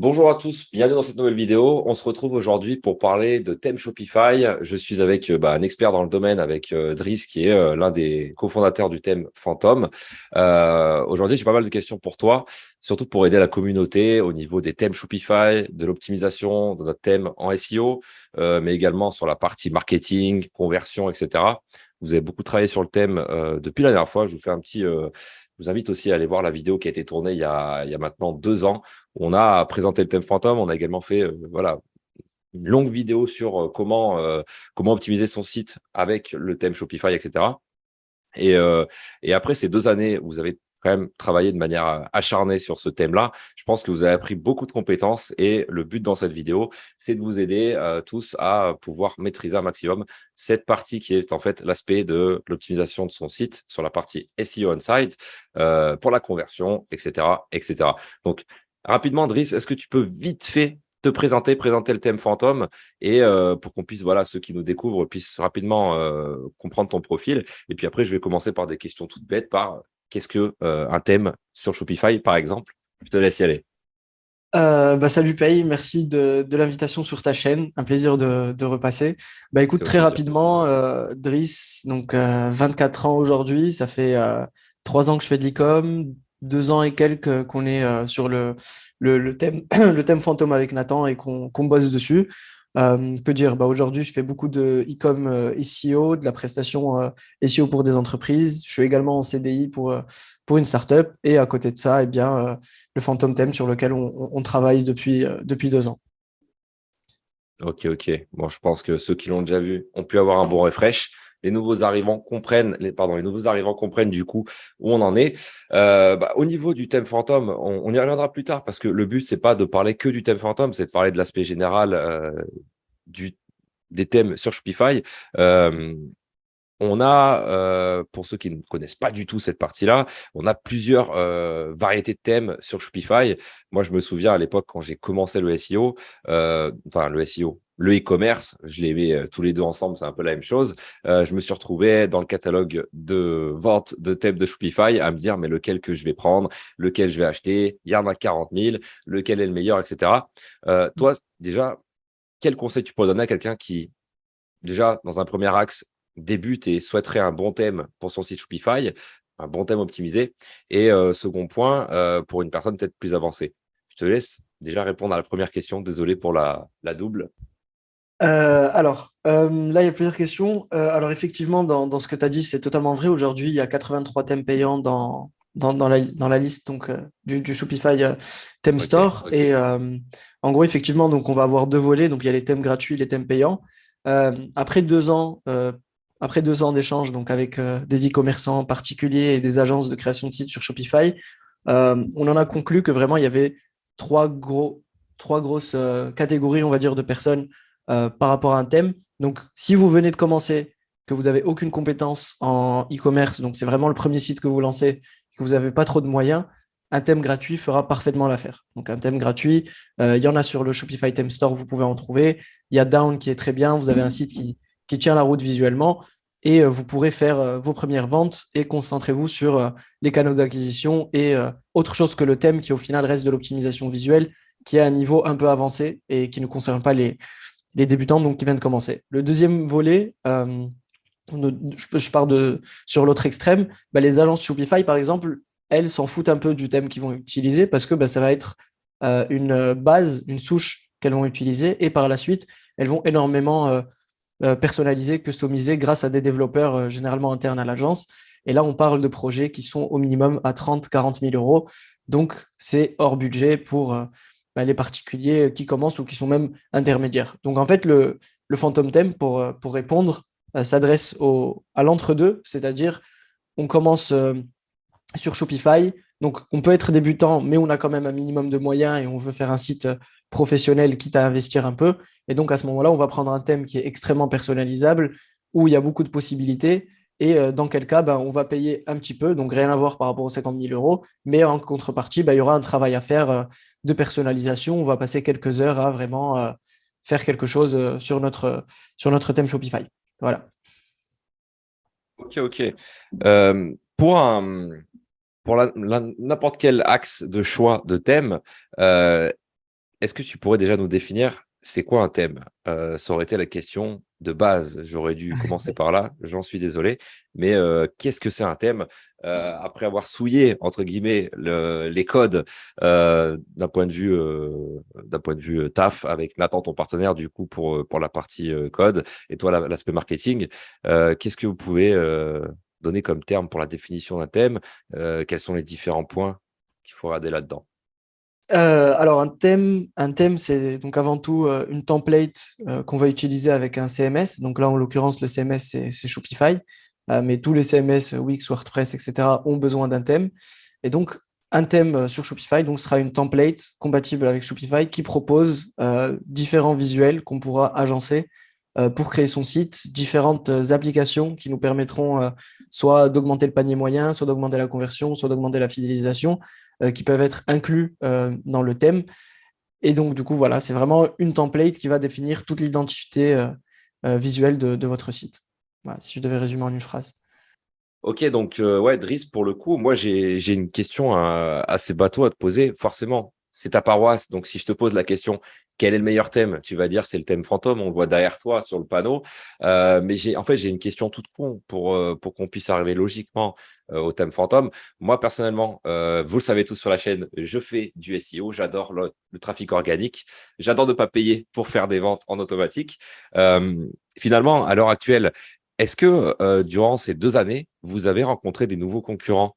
Bonjour à tous, bienvenue dans cette nouvelle vidéo. On se retrouve aujourd'hui pour parler de thème Shopify. Je suis avec un expert dans le domaine, avec Driss, qui est l'un des cofondateurs du thème Phantom. Aujourd'hui, j'ai pas mal de questions pour toi, surtout pour aider la communauté au niveau des thèmes Shopify, de l'optimisation de notre thème en SEO, mais également sur la partie marketing, conversion, etc. Vous avez beaucoup travaillé sur le thème depuis la dernière fois. Je vous fais je vous invite aussi à aller voir la vidéo qui a été tournée il y a maintenant 2 ans. On a présenté le thème fantôme, on a également fait une longue vidéo sur comment optimiser son site avec le thème Shopify, etc. Et, euh, et après ces 2 années, vous avez quand même travaillé de manière acharnée sur ce thème-là. Je pense que vous avez appris beaucoup de compétences et le but dans cette vidéo, c'est de vous aider tous à pouvoir maîtriser un maximum cette partie qui est en fait l'aspect de l'optimisation de son site sur la partie SEO on-site pour la conversion, etc., etc. Donc, rapidement, Driss, est-ce que tu peux vite fait te présenter le thème fantôme et pour qu'on puisse, voilà, ceux qui nous découvrent puissent rapidement comprendre ton profil. Et puis après, je vais commencer par des questions toutes bêtes, par qu'est-ce que un thème sur Shopify, par exemple. Je te laisse y aller. Salut Paye, merci de l'invitation sur ta chaîne, un plaisir de repasser. Bah écoute, C'est au très plaisir. rapidement, Driss, donc 24 ans aujourd'hui, ça fait 3 ans que je fais de l'e-com, 2 ans et quelques qu'on est sur le thème, le thème fantôme avec Nathan et qu'on bosse dessus. Que dire? Bah aujourd'hui, je fais beaucoup de e-com SEO, de la prestation SEO pour des entreprises. Je suis également en CDI pour une startup et à côté de ça, eh bien, le Phantom Theme sur lequel on travaille depuis 2 ans. Ok, ok. Bon, je pense que ceux qui l'ont déjà vu ont pu avoir un bon refresh. Les nouveaux arrivants comprennent du coup où on en est. Au niveau du thème fantôme, on y reviendra plus tard parce que le but, c'est pas de parler que du thème fantôme, c'est de parler de l'aspect général du, des thèmes sur Shopify. Euh, On a, pour ceux qui ne connaissent pas du tout cette partie-là, on a plusieurs variétés de thèmes sur Shopify. Moi, je me souviens à l'époque quand j'ai commencé le SEO, le SEO, le e-commerce, je les mets tous les deux ensemble, c'est un peu la même chose. Je me suis retrouvé dans le catalogue de vente de thèmes de Shopify à me dire, mais lequel que je vais prendre, lequel je vais acheter, il y en a 40 000, lequel est le meilleur, etc. Toi, déjà, quel conseil tu pourrais donner à quelqu'un qui déjà, dans un premier axe, débute et souhaiterait un bon thème pour son site Shopify, un bon thème optimisé. Et second point, pour une personne peut-être plus avancée. Je te laisse déjà répondre à la première question. Désolé pour la double. Là, il y a plusieurs questions. Alors, effectivement, dans ce que tu as dit, c'est totalement vrai. Aujourd'hui, il y a 83 thèmes payants dans la liste donc, du Shopify Theme Ok, Store. ok. Et en gros, effectivement, donc, on va avoir deux volets. Donc, il y a les thèmes gratuits, les thèmes payants. Après 2 ans, d'échanges donc avec des e-commerçants particuliers et des agences de création de sites sur Shopify, on en a conclu que vraiment, il y avait trois grosses catégories, on va dire, de personnes par rapport à un thème. Donc, si vous venez de commencer, que vous n'avez aucune compétence en e-commerce, donc c'est vraiment le premier site que vous lancez, que vous n'avez pas trop de moyens, un thème gratuit fera parfaitement l'affaire. Donc, un thème gratuit, il y en a sur le Shopify Theme Store, vous pouvez en trouver. Il y a Down qui est très bien, vous avez un site qui tient la route visuellement et vous pourrez faire vos premières ventes et concentrez-vous sur les canaux d'acquisition et autre chose que le thème qui au final reste de l'optimisation visuelle qui est à un niveau un peu avancé et qui ne concerne pas les débutants donc, qui viennent de commencer. Le deuxième volet, je pars sur l'autre extrême, bah, les agences Shopify, par exemple, elles s'en foutent un peu du thème qu'ils vont utiliser parce que bah, ça va être une base, une souche qu'elles vont utiliser et par la suite, elles vont énormément personnaliser, customiser grâce à des développeurs généralement internes à l'agence. Et là, on parle de projets qui sont au minimum à 30 000 à 40 000 euros. Donc, c'est hors budget pour les particuliers qui commencent ou qui sont même intermédiaires. Donc, en fait, le Phantom Theme, pour répondre, s'adresse à l'entre-deux, c'est-à-dire on commence sur Shopify. Donc, on peut être débutant, mais on a quand même un minimum de moyens et on veut faire un site professionnel, quitte à investir un peu. Et donc, à ce moment-là, on va prendre un thème qui est extrêmement personnalisable, où il y a beaucoup de possibilités. Et dans quel cas, ben, on va payer un petit peu, donc rien à voir par rapport aux 50 000 euros, mais en contrepartie, ben, il y aura un travail à faire de personnalisation. On va passer quelques heures à vraiment faire quelque chose sur notre thème Shopify. Voilà. Ok, ok. Pour n'importe quel axe de choix de thème, est-ce que tu pourrais déjà nous définir, c'est quoi un thème? Ça aurait été la question de base. J'aurais dû commencer par là, j'en suis désolé. Mais qu'est-ce que c'est un thème? Après avoir souillé, entre guillemets, les codes d'un point de vue taf avec Nathan, ton partenaire, du coup, pour la partie code, et toi, l'aspect marketing, qu'est-ce que vous pouvez donner comme terme pour la définition d'un thème? Quels sont les différents points qu'il faut regarder là-dedans? Alors, un thème, c'est donc avant tout une template qu'on va utiliser avec un CMS. Donc là, en l'occurrence, le CMS, c'est Shopify. Mais tous les CMS, Wix, WordPress, etc., ont besoin d'un thème. Et donc, un thème sur Shopify donc, sera une template compatible avec Shopify qui propose différents visuels qu'on pourra agencer pour créer son site, différentes applications qui nous permettront soit d'augmenter le panier moyen, soit d'augmenter la conversion, soit d'augmenter la fidélisation, qui peuvent être inclus dans le thème. Et donc, du coup, voilà, c'est vraiment une template qui va définir toute l'identité visuelle de votre site. Voilà, si je devais résumer en une phrase. Ok, donc ouais, Driss, pour le coup, moi j'ai une question assez bateau à te poser. Forcément, c'est ta paroisse. Donc si je te pose la question, quel est le meilleur thème? Tu vas dire c'est le thème fantôme. On le voit derrière toi sur le panneau. Mais j'ai une question toute con pour qu'on puisse arriver logiquement au thème fantôme. Moi personnellement, vous le savez tous sur la chaîne, je fais du SEO. J'adore le trafic organique. J'adore ne pas payer pour faire des ventes en automatique. Euh, Finalement, à l'heure actuelle, est-ce que durant ces 2 années, vous avez rencontré des nouveaux concurrents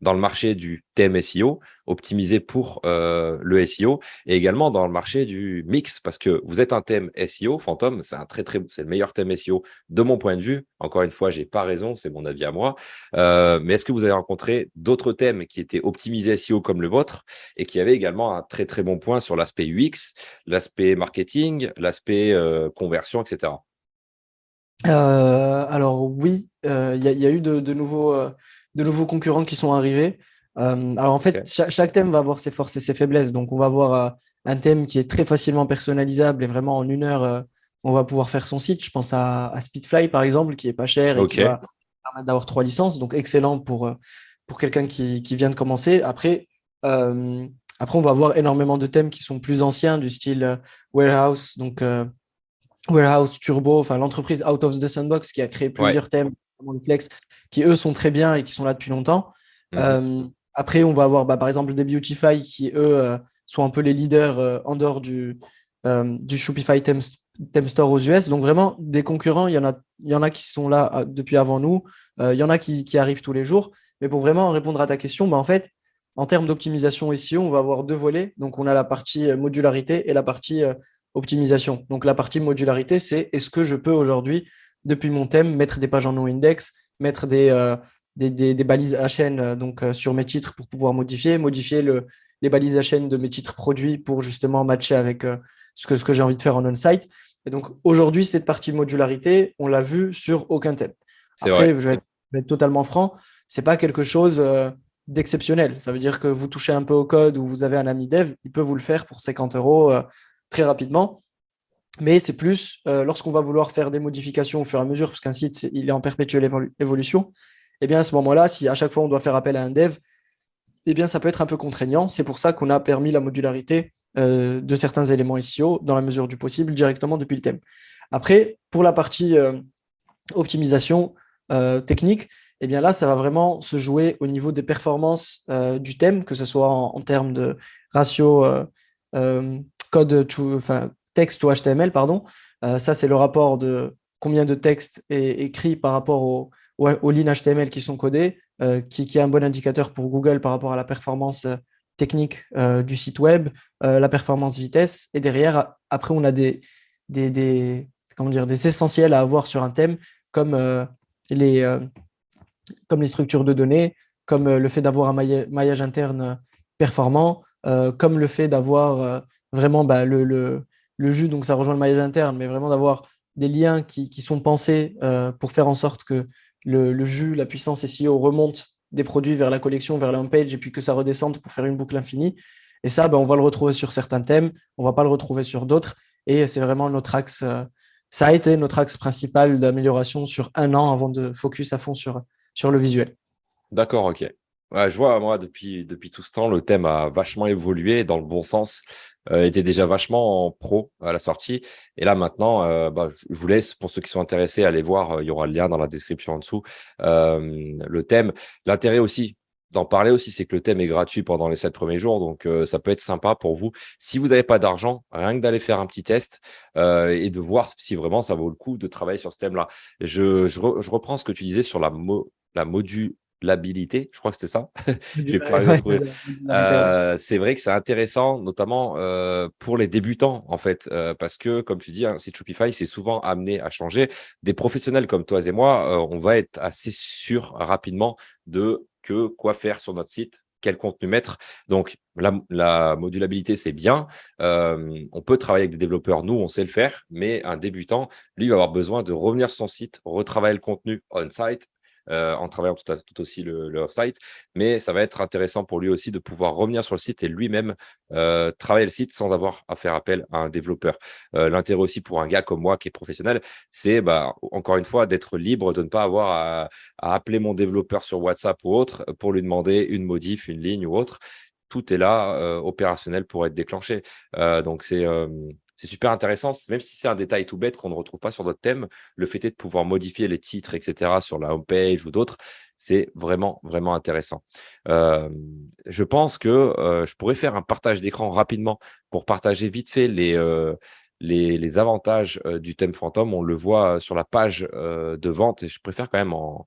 dans le marché du thème SEO, optimisé pour le SEO, et également dans le marché du mix, parce que vous êtes un thème SEO, Phantom, c'est le meilleur thème SEO de mon point de vue. Encore une fois, j'ai pas raison, c'est mon avis à moi. Mais est-ce que vous avez rencontré d'autres thèmes qui étaient optimisés SEO comme le vôtre et qui avaient également un très très bon point sur l'aspect UX, l'aspect marketing, l'aspect conversion, etc. Alors oui, il y a eu de nouveaux concurrents qui sont arrivés. Alors en fait, Ok. chaque thème va avoir ses forces et ses faiblesses. Donc on va avoir un thème qui est très facilement personnalisable et vraiment en une heure, on va pouvoir faire son site. Je pense à Speedfly par exemple, qui est pas cher et qui Ok. va permettre d'avoir 3 licences. Donc excellent pour quelqu'un qui vient de commencer. Après, on va avoir énormément de thèmes qui sont plus anciens, du style Warehouse. Donc Warehouse, Turbo, enfin l'entreprise Out of the Sandbox qui a créé Ouais. plusieurs thèmes, notamment le Flex, qui eux sont très bien et qui sont là depuis longtemps. Mhm. Euh, Après, on va avoir par exemple des Beautify qui eux sont un peu les leaders en dehors du Shopify Theme Store aux US. Donc vraiment, des concurrents, il y en a qui sont là depuis avant nous, il y en a qui arrivent tous les jours. Mais pour vraiment répondre à ta question, en fait, en termes d'optimisation SEO, on va avoir deux volets. Donc on a la partie modularité et la partie optimisation. Donc la partie modularité, c'est est-ce que je peux aujourd'hui, depuis mon thème, mettre des pages en no-index, mettre des balises HN sur mes titres pour pouvoir modifier les balises HN de mes titres produits pour justement matcher avec ce que j'ai envie de faire en on-site. Et donc aujourd'hui, cette partie modularité, on l'a vu sur aucun thème. C'est Après, vrai. je vais être totalement franc, c'est pas quelque chose d'exceptionnel. Ça veut dire que vous touchez un peu au code ou vous avez un ami dev, il peut vous le faire pour 50 euros très rapidement. Mais c'est plus lorsqu'on va vouloir faire des modifications au fur et à mesure, parce qu'un site, il est en perpétuelle évolution, et bien à ce moment-là, si à chaque fois on doit faire appel à un dev, eh bien ça peut être un peu contraignant. C'est pour ça qu'on a permis la modularité de certains éléments SEO dans la mesure du possible directement depuis le thème. Après, pour la partie optimisation technique, eh bien là, ça va vraiment se jouer au niveau des performances du thème, que ce soit en termes de ratio euh, enfin, texte ou HTML, pardon. Ça, c'est le rapport de combien de texte est écrit par rapport aux lignes HTML qui sont codées, qui est un bon indicateur pour Google par rapport à la performance technique du site web, la performance vitesse. Et derrière, après, on a comment dire, des essentiels à avoir sur un thème comme, les, euh, comme les structures de données, comme le fait d'avoir un maillage interne performant, comme le fait d'avoir vraiment le jus, donc ça rejoint le maillage interne, mais vraiment d'avoir des liens qui sont pensés pour faire en sorte que le jus, la puissance SEO remonte des produits vers la collection, vers la homepage, et puis que ça redescende pour faire une boucle infinie. Et ça, on va le retrouver sur certains thèmes, on ne va pas le retrouver sur d'autres, et c'est vraiment notre axe. Ça a été notre axe principal d'amélioration sur un an avant de focus à fond sur le visuel. D'accord, ok. Ouais, je vois, moi, depuis tout ce temps, le thème a vachement évolué dans le bon sens. était déjà vachement pro à la sortie. Et là, maintenant, je vous laisse, pour ceux qui sont intéressés, aller voir. Il y aura le lien dans la description en dessous. Le thème. L'intérêt aussi d'en parler aussi, c'est que le thème est gratuit pendant les 7 premiers jours. Donc, ça peut être sympa pour vous. Si vous n'avez pas d'argent, rien que d'aller faire un petit test et de voir si vraiment ça vaut le coup de travailler sur ce thème-là. Je reprends ce que tu disais sur la modulabilité. Je crois que c'était ça. Je vais pas arriver à Ouais, c'est trouver. ça. Ouais. C'est vrai que c'est intéressant, notamment pour les débutants, en fait, parce que, comme tu dis, un site Shopify, c'est souvent amené à changer. Des professionnels comme toi et moi, on va être assez sûr rapidement de quoi faire sur notre site, quel contenu mettre. Donc, la modulabilité, c'est bien. On peut travailler avec des développeurs, nous, on sait le faire, mais un débutant, lui, il va avoir besoin de revenir sur son site, retravailler le contenu on-site, en travaillant tout aussi le off-site. Mais ça va être intéressant pour lui aussi de pouvoir revenir sur le site et lui-même travailler le site sans avoir à faire appel à un développeur. L'intérêt aussi pour un gars comme moi qui est professionnel, c'est encore une fois d'être libre, de ne pas avoir à appeler mon développeur sur WhatsApp ou autre pour lui demander une modif, une ligne ou autre. Tout est là, opérationnel pour être déclenché. Donc, c'est super intéressant, même si c'est un détail tout bête qu'on ne retrouve pas sur d'autres thèmes. Le fait est de pouvoir modifier les titres, etc., sur la homepage ou d'autres, c'est vraiment, vraiment intéressant. Euh, je pense que je pourrais faire un partage d'écran rapidement pour partager vite fait les avantages du thème fantôme. On le voit sur la page de vente et je préfère quand même en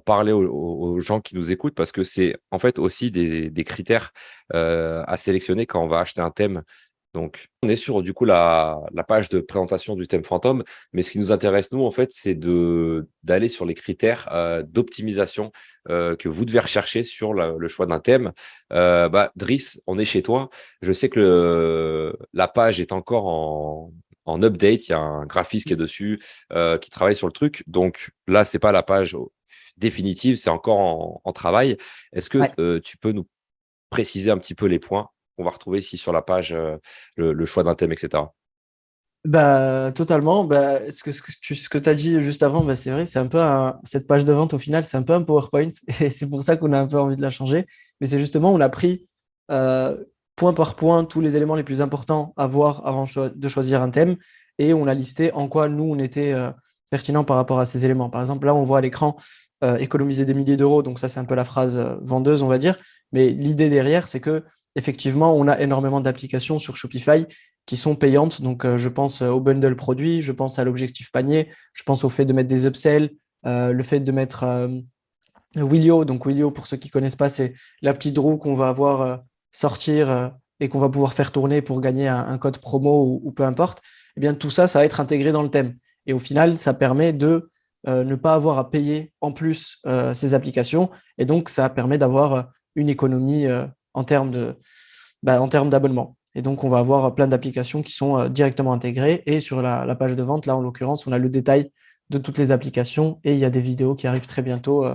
parler aux gens qui nous écoutent parce que c'est en fait aussi des critères à sélectionner quand on va acheter un thème. Donc, on est sur du coup la page de présentation du thème fantôme, mais ce qui nous intéresse, nous, en fait, c'est d'aller sur les critères d'optimisation que vous devez rechercher sur le choix d'un thème. Driss, on est chez toi. Je sais que la page est encore en update. Il y a un graphiste qui est dessus, qui travaille sur le truc. Donc là, c'est pas la page définitive, c'est encore en travail. Est-ce que Ouais. tu peux nous préciser un petit peu les points qu'on va retrouver ici sur la page, le choix d'un thème, etc. Totalement. Ce que tu as dit juste avant, c'est vrai, c'est un peu cette page de vente au final, c'est un peu un PowerPoint et c'est pour ça qu'on a un peu envie de la changer. Mais c'est justement, on a pris euh, point par point tous les éléments les plus importants à voir avant de choisir un thème et on a listé en quoi nous, on était pertinent par rapport à ces éléments. Par exemple, là, on voit à l'écran économiser des milliers d'euros. Donc ça, c'est un peu la phrase vendeuse, on va dire. Mais l'idée derrière, c'est que effectivement, on a énormément d'applications sur Shopify qui sont payantes. Donc, je pense au bundle produit, je pense à l'objectif panier, je pense au fait de mettre des upsells, le fait de mettre Willio. Donc, Willio, pour ceux qui ne connaissent pas, c'est la petite roue qu'on va avoir sortir et qu'on va pouvoir faire tourner pour gagner un code promo ou peu importe. Eh bien, tout ça, ça va être intégré dans le thème. Et au final, ça permet de ne pas avoir à payer en plus ces applications. Et donc, ça permet d'avoir une économie en termes en termes d'abonnement. Et donc, on va avoir plein d'applications qui sont directement intégrées. Et sur la page de vente, là, en l'occurrence, on a le détail de toutes les applications. Et il y a des vidéos qui arrivent très bientôt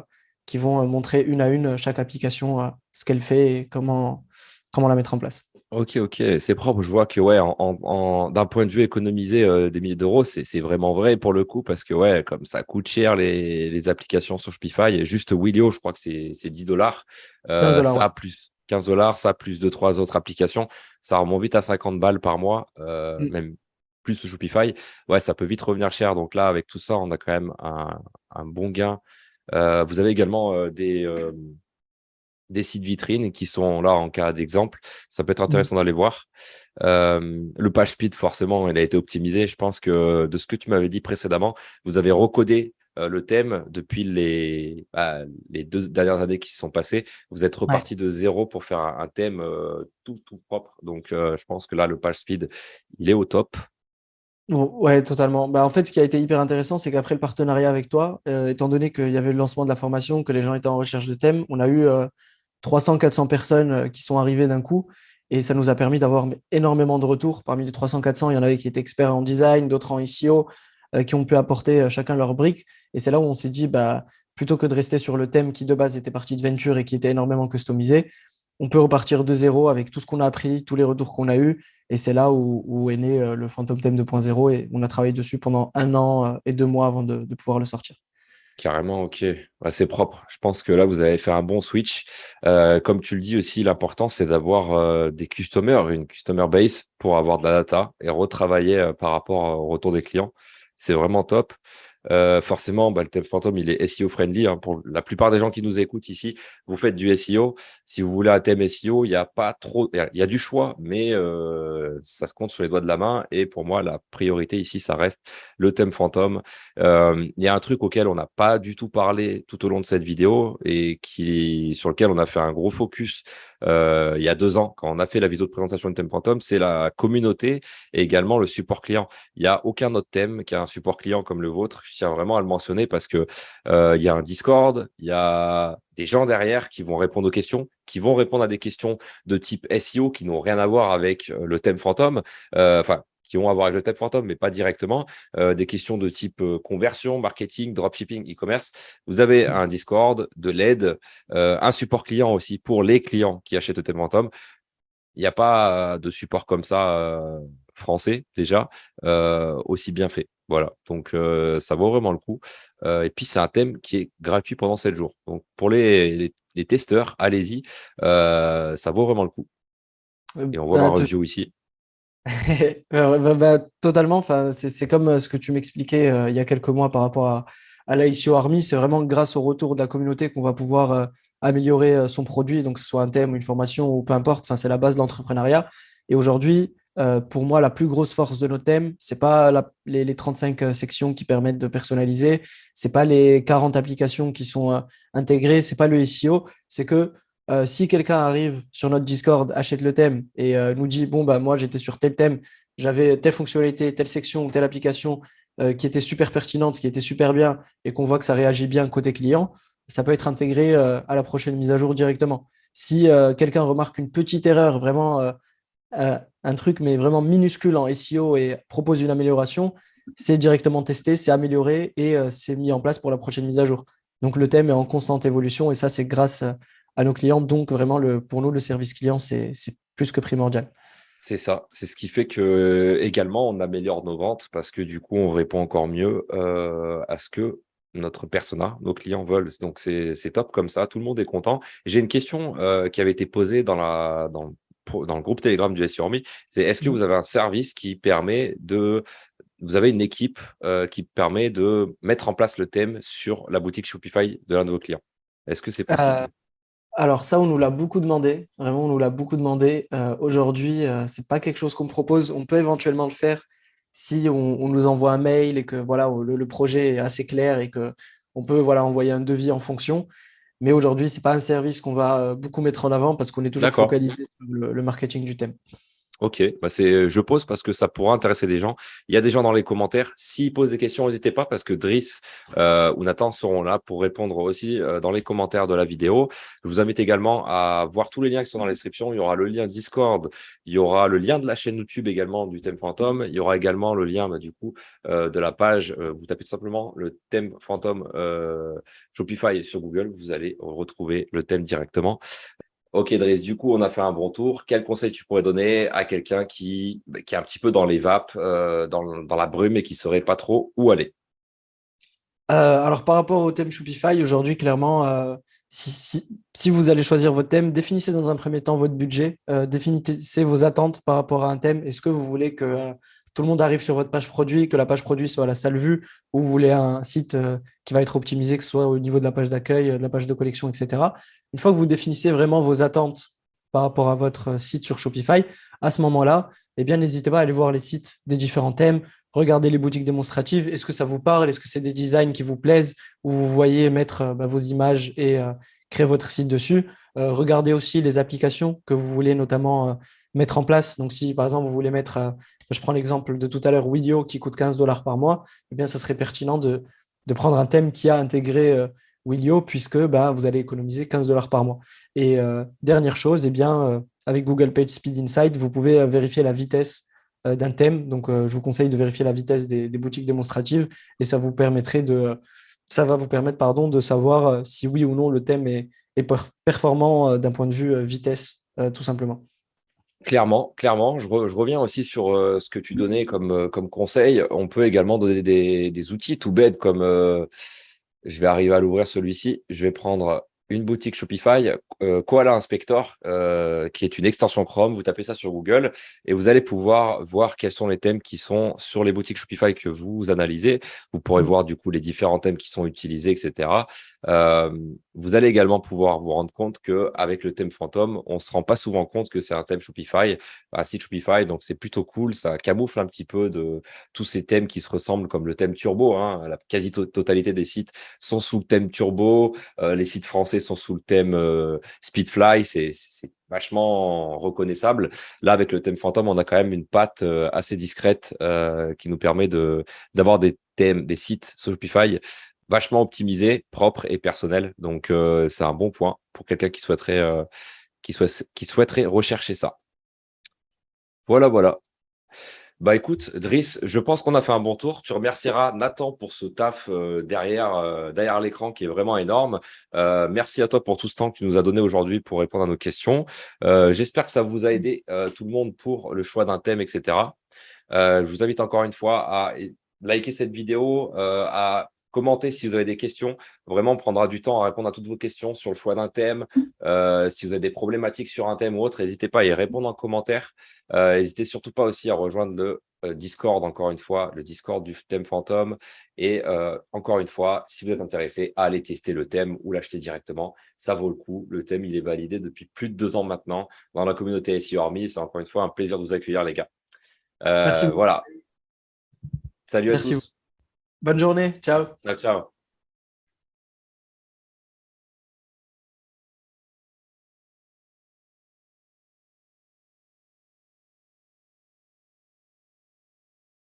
qui vont montrer une à une chaque application, ce qu'elle fait et comment la mettre en place. Ok, ok, c'est propre. Je vois que ouais, d'un point de vue économiser des milliers d'euros, c'est vraiment vrai pour le coup parce que ouais, comme ça coûte cher les applications sur Shopify, et juste Willio, je crois que c'est 10 dollars. 15 $, ouais. Ça plus 15 dollars, ça plus deux, trois autres applications, ça remonte vite à 50 balles par mois, Mm. même plus Shopify. Ouais, ça peut vite revenir cher. Donc là, avec tout ça, on a quand même un bon gain. Vous avez également des sites vitrines qui sont là en cas d'exemple. Ça peut être Mm. intéressant d'aller voir. Le page speed, forcément, il a été optimisé. Je pense que de ce que tu m'avais dit précédemment, vous avez recodé le thème depuis les 2 dernières années qui se sont passées. Vous êtes Ouais. reparti de zéro pour faire un thème tout propre. Donc, je pense que là, le page speed, il est au top. Ouais, totalement. En fait, ce qui a été hyper intéressant, c'est qu'après le partenariat avec toi, étant donné qu'il y avait le lancement de la formation, que les gens étaient en recherche de thèmes, on a eu 300-400 personnes qui sont arrivées d'un coup et ça nous a permis d'avoir énormément de retours. Parmi les 300-400, il y en avait qui étaient experts en design, d'autres en SEO, qui ont pu apporter chacun leur brique. Et c'est là où on s'est dit, plutôt que de rester sur le thème qui de base était parti de Venture et qui était énormément customisé, on peut repartir de zéro avec tout ce qu'on a appris, tous les retours qu'on a eus. Et c'est là où est né le Phantom Theme 2.0 et on a travaillé dessus pendant 1 an et 2 mois avant de pouvoir le sortir. Carrément, ok. Ouais, c'est propre. Je pense que là, vous avez fait un bon switch. Comme tu le dis aussi, l'important, c'est d'avoir des customers, une customer base pour avoir de la data et retravailler par rapport au retour des clients. C'est vraiment top. Forcément, le thème fantôme, il est SEO friendly, hein. Pour la plupart des gens qui nous écoutent ici, vous faites du SEO. Si vous voulez un thème SEO, il y a pas trop, il y a du choix, mais ça se compte sur les doigts de la main. Et pour moi, la priorité ici, ça reste le thème fantôme. Il y a un truc auquel on n'a pas du tout parlé tout au long de cette vidéo et sur lequel on a fait un gros focus il y a 2 ans quand on a fait la vidéo de présentation de thème fantôme, c'est la communauté et également le support client. Il n'y a aucun autre thème qui a un support client comme le vôtre. Je tiens vraiment à le mentionner parce que il y a un Discord, il y a des gens derrière qui vont répondre aux questions, qui vont répondre à des questions de type SEO qui n'ont rien à voir avec le thème fantôme. Enfin, qui ont à voir avec le thème fantôme, mais pas directement. Des questions de type conversion, marketing, dropshipping, e-commerce. Vous avez un Discord, de l'aide, un support client aussi pour les clients qui achètent le thème fantôme. Il n'y a pas de support comme ça français déjà aussi bien fait. Voilà, donc ça vaut vraiment le coup. Et puis c'est un thème qui est gratuit pendant 7 jours. Donc pour les testeurs, allez-y, ça vaut vraiment le coup. Et on voit ma Bah, review ici. totalement. Enfin, c'est comme ce que tu m'expliquais il y a quelques mois par rapport à la ICO Army. C'est vraiment grâce au retour de la communauté qu'on va pouvoir améliorer son produit, donc que ce soit un thème, une formation ou peu importe. Enfin, c'est la base de l'entrepreneuriat. Et aujourd'hui, pour moi, la plus grosse force de nos thèmes, c'est pas les 35 sections qui permettent de personnaliser, c'est pas les 40 applications qui sont intégrées, c'est pas le SEO, c'est que si quelqu'un arrive sur notre Discord, achète le thème et nous dit, bon, bah, moi, j'étais sur tel thème, j'avais telle fonctionnalité, telle section ou telle application qui était super pertinente, qui était super bien et qu'on voit que ça réagit bien côté client, ça peut être intégré à la prochaine mise à jour directement. Si quelqu'un remarque une petite erreur, vraiment un truc, mais vraiment minuscule en SEO et propose une amélioration, c'est directement testé, c'est amélioré et c'est mis en place pour la prochaine mise à jour. Donc le thème est en constante évolution et ça, c'est grâce à nos clients. Donc vraiment, pour nous, le service client, c'est plus que primordial. C'est ça, c'est ce qui fait que également on améliore nos ventes parce que du coup on répond encore mieux à ce que notre persona, nos clients veulent. Donc c'est top comme ça, tout le monde est content. J'ai une question qui avait été posée dans le groupe Telegram du SEO Army, c'est est-ce que Mhm. vous avez un service qui permet vous avez une équipe qui permet de mettre en place le thème sur la boutique Shopify de l'un de vos clients? Est-ce que c'est possible Euh, ça? alors ça, on nous l'a beaucoup demandé. Vraiment, on nous l'a beaucoup demandé. Aujourd'hui, c'est pas quelque chose qu'on propose. On peut éventuellement le faire si on nous envoie un mail et que voilà, le projet est assez clair et que on peut voilà, envoyer un devis en fonction. Mais aujourd'hui, c'est pas un service qu'on va beaucoup mettre en avant parce qu'on est toujours D'accord. focalisé sur le marketing du thème. Ok, je pose parce que ça pourra intéresser des gens. Il y a des gens dans les commentaires. S'ils posent des questions, n'hésitez pas parce que Driss ou Nathan seront là pour répondre aussi dans les commentaires de la vidéo. Je vous invite également à voir tous les liens qui sont dans la description. Il y aura le lien Discord, il y aura le lien de la chaîne YouTube également du thème fantôme. Il y aura également le lien de la page. Vous tapez simplement le thème fantôme Shopify sur Google. Vous allez retrouver le thème directement. Ok, Driss, du coup, on a fait un bon tour. Quel conseil tu pourrais donner à quelqu'un qui est un petit peu dans les vapes, dans la brume et qui ne saurait pas trop où aller? Alors, par rapport au thème Shopify, aujourd'hui, clairement, si vous allez choisir votre thème, définissez dans un premier temps votre budget, définissez vos attentes par rapport à un thème. Est-ce que vous voulez que tout le monde arrive sur votre page produit, que la page produit soit la seule vue, ou vous voulez un site qui va être optimisé, que ce soit au niveau de la page d'accueil, de la page de collection, etc. Une fois que vous définissez vraiment vos attentes par rapport à votre site sur Shopify, à ce moment-là, eh bien, n'hésitez pas à aller voir les sites des différents thèmes. Regardez les boutiques démonstratives. Est-ce que ça vous parle? Est-ce que c'est des designs qui vous plaisent où vous voyez mettre vos images et créer votre site dessus? Regardez aussi les applications que vous voulez notamment mettre en place. Donc, si par exemple vous voulez mettre, je prends l'exemple de tout à l'heure, Widio qui coûte 15 dollars par mois, eh bien, ça serait pertinent de prendre un thème qui a intégré Widio puisque bah, vous allez économiser 15 dollars par mois. Et dernière chose, eh bien, avec Google PageSpeed Insight, vous pouvez vérifier la vitesse d'un thème. Donc, je vous conseille de vérifier la vitesse des boutiques démonstratives et ça va vous permettre pardon, de savoir si oui ou non le thème est performant d'un point de vue vitesse, tout simplement. Clairement, clairement. Je reviens aussi sur ce que tu donnais comme conseil. On peut également donner des outils tout bêtes comme Je vais arriver à l'ouvrir celui-ci. Je vais prendre une boutique Shopify, Koala Inspector, qui est une extension Chrome. Vous tapez ça sur Google et vous allez pouvoir voir quels sont les thèmes qui sont sur les boutiques Shopify que vous analysez. Vous pourrez voir du coup les différents thèmes qui sont utilisés, etc. Vous allez également pouvoir vous rendre compte qu'avec le thème Phantom, on ne se rend pas souvent compte que c'est un thème Shopify, un site Shopify. Donc, c'est plutôt cool. Ça camoufle un petit peu de tous ces thèmes qui se ressemblent, comme le thème Turbo. Hein. La quasi-totalité des sites sont sous le thème Turbo. Les sites français sont sous le thème Speedfly. C'est vachement reconnaissable. Là, avec le thème Phantom, on a quand même une patte assez discrète qui nous permet d'avoir des thèmes, des sites sur Shopify vachement optimisés, propres et personnels. Donc, c'est un bon point pour quelqu'un qui souhaiterait rechercher ça. Voilà. Bah écoute, Driss, je pense qu'on a fait un bon tour. Tu remercieras Nathan pour ce taf derrière l'écran qui est vraiment énorme. Merci à toi pour tout ce temps que tu nous as donné aujourd'hui pour répondre à nos questions. J'espère que ça vous a aidé tout le monde pour le choix d'un thème, etc. Je vous invite encore une fois à liker cette vidéo, à commenter si vous avez des questions. Vraiment, on prendra du temps à répondre à toutes vos questions sur le choix d'un thème. Si vous avez des problématiques sur un thème ou autre, n'hésitez pas à y répondre en commentaire. N'hésitez surtout pas aussi à rejoindre le Discord, encore une fois, le Discord du thème Phantom. Et encore une fois, si vous êtes intéressé à aller tester le thème ou l'acheter directement, ça vaut le coup. Le thème, il est validé depuis plus de 2 ans maintenant dans la communauté SEO Army. C'est encore une fois un plaisir de vous accueillir, les gars. Merci beaucoup. Voilà. Salut à Merci. tous. Bonne journée. Ciao. Ciao, ciao.